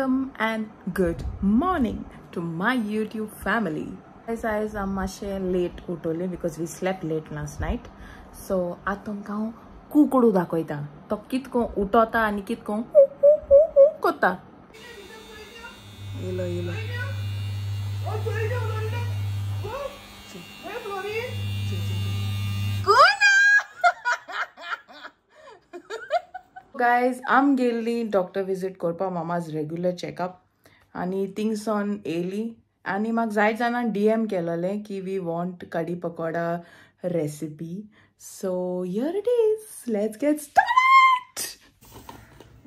Welcome and good morning to my YouTube family. Guys, I'm late utole because we slept late last night. So I तुमका कुकडू दाखवता तो कितको उठवता आणि कितको कोता. येलो Guys, I'm गेल्ली डॉक्टर विजिट करपा मामाज रेग्युलर चेकअप आणि थिंग्स ऑन एली आणि म्हाका जाय जाणां DM केलोले की we want kadhi pakoda recipe. So here it is, let's get start.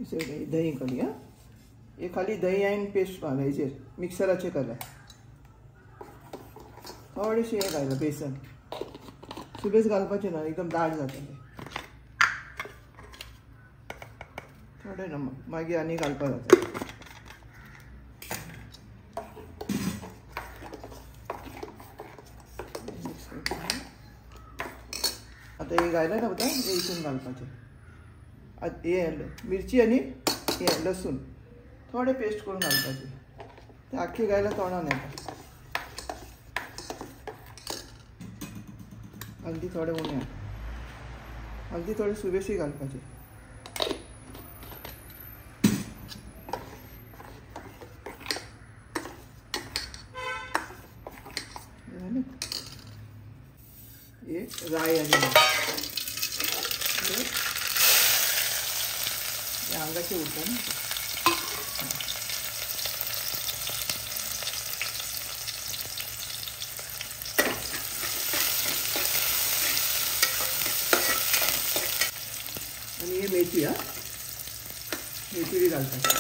दही कडी हा हे खाली दही आणि पेस्ट घालायचे मिक्सराचे कला थोडेशे हे घालता बेसन सुबेज घालपाचे ना एकदम दाट जातले थोडे नमक मागीर आनी घालपा जाता. आता हे घायला ना बघा हे इथून घालपाचे हे मिरची आणि हे लसूण थोडे पेस्ट करून घालपाचे ते आख्खे घायला तोंडान येता. हल्दी थोडे उण्या हल्दी थोडे सुबेशी घालपाचे. ये राई आणि अंगाचे उठतात ना आणि हे मेथी हा मेथी बी घालतात.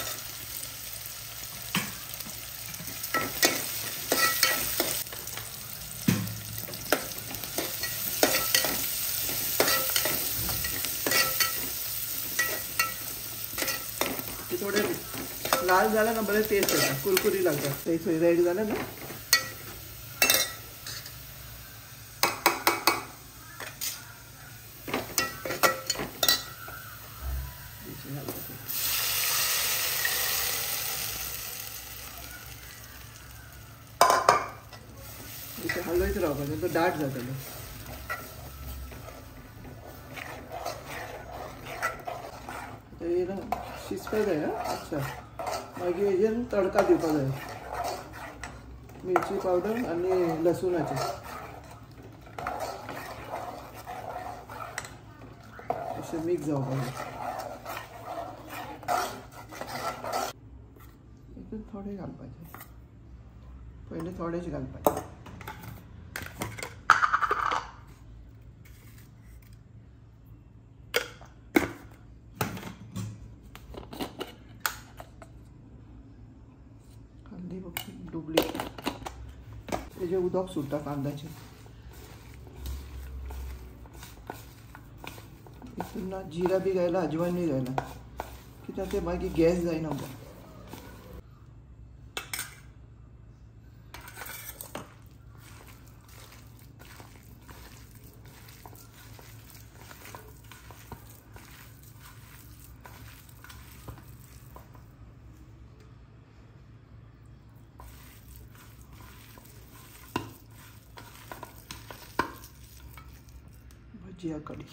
थोडे लाल झाला ना बरे टेस्ट येतात कुरकुरी लागतात. ते रेडी झालं ना इथे हलवायचं राहू पाहिजे तो दाट जातलो. हे ना शिजपाक जाय ना. अच्छा मागीर हेजेर तडका दिवपाक जाय मिरची पावडर आणि लसुणाचे अशें मिक्स जावपाक जाय. हितून थोडे घालपाचे पयलीं थोडेशे घालपाचे. डुबली तेजे उदक सुट्टा कांद्याचे हितून ना जिरा बी घायला अजवाइन बी घायला कित्याक ते मागीर गॅस जायना. भजिया कढी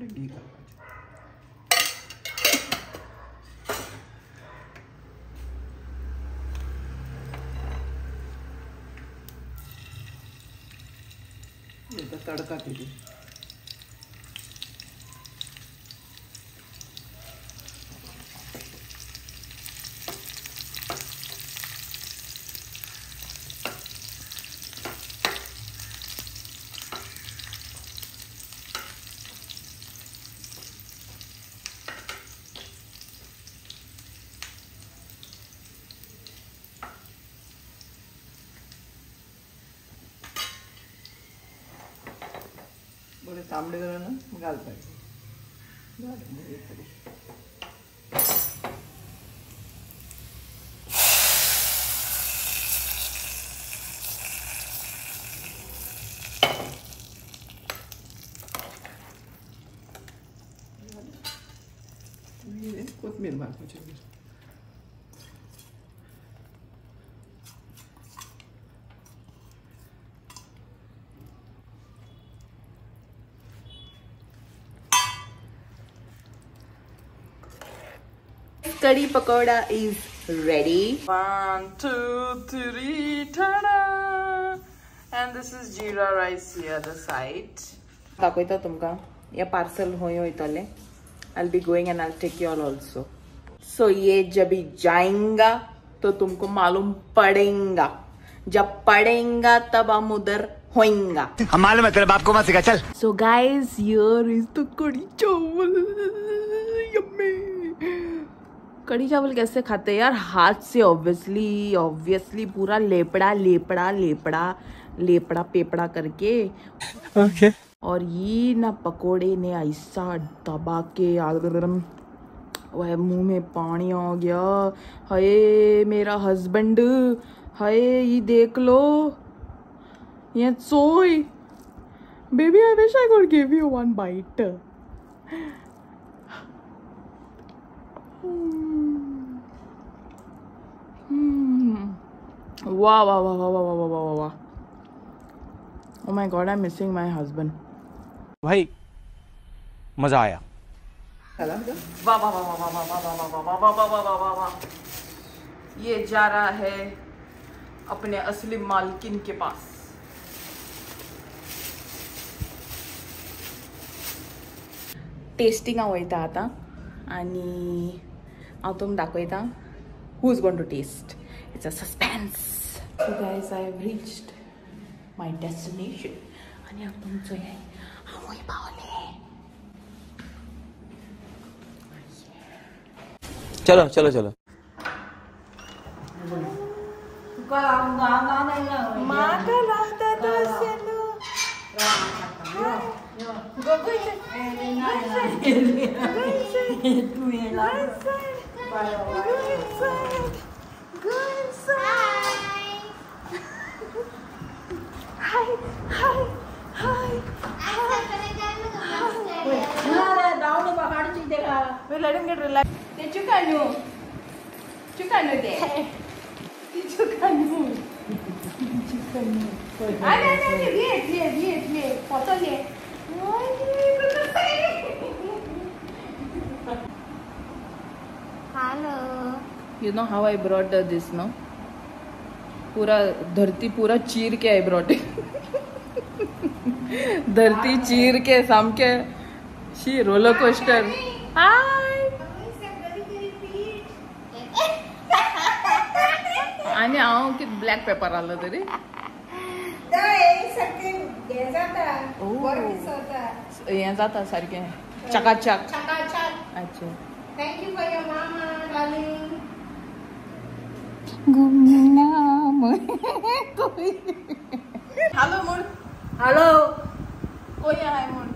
डी तड़का केली तांबडे जाल्यार घालपाचें कोथमीर मारपाचें Curry pakoda is ready. 1, 2, 3, ta-da! And this is jeera rice here the side. दाखवता तुमका या पार्सल होय वयतले. I'll be going and I'll take you all also. So ये जब जाएगा तो तुमको मालूम पड़ेगा. जब पड़ेगा तब हम उधर होएगा. हम मालूम है तेरे बाप को मत सिखा चल. So guys, here is the कड़ी चावल. Yummy. कड़ी चावल कैसे खाते हैं यार? हाथ से ऑब्वियसली पूरा लेपड़ा पेपड़ा करके. Okay. और ये ना पकोड़े ने ऐसा दबा के वह मुंह में पानी आ गया. हाय मेरा हस्बैंड, हाय ये देख लो. ये सोई baby, I wish I could give you one bite. Wow. Oh my god, I'm missing my husband. भाई मजा आया. वाह. ये जा रहा है अपने असली मालकिन के पास. टेस्टिंग वयता आता आणि हांव तुमकां दाखयता who is going to taste. It's a suspense. So guys, I have reached my destination. आणि हांव तुमचो हे हांवूय पावले. चलो. माका लागता दोसेलो. We're letting it relax. Chukanu de. Chukanu. Wait. Photo le. Hello. You know how I brought this, no? पूरा धरती पूरा चीर के I brought it. धरती चीर के साम के शी रोलर कोस्टर. Hi. आणि हांव कित ब्लॅक पेपर आलो तरी. हे जाता सारकें चकाचक. अच्छा. Thank you for your mama, darling. Hello mood. Hello. कोई आहे मूड.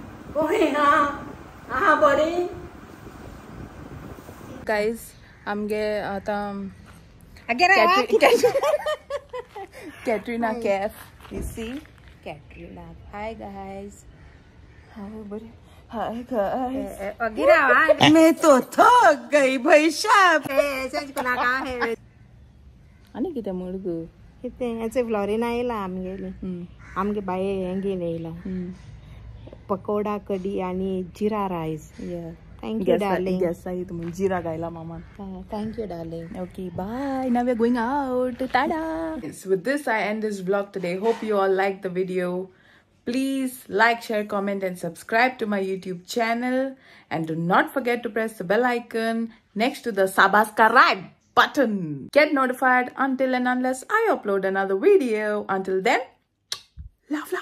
बरी. गाइस आमगे आता Katrina Cafe. You see? Katrina. Hi guys. Hi guys. मैं तो थक गई भाई साहब. सच कोणा का आहे. आणि किती मुलगू. किती याचे फ्लोरिना येला आमगे बाये हेंगे नेला. पकोडा कडी आणि जीरा rice. Thank you, darling. Yes, I eat jeera gaila mama. Thank you, darling. Okay, bye. Now we're going out. Tada. Yes, with this, I end this vlog today. Hope you all liked the video. Please like, share, comment, and subscribe to my YouTube channel. And do not forget to press the bell icon next to the subscribe button. Get notified until and unless I upload another video. Until then, love.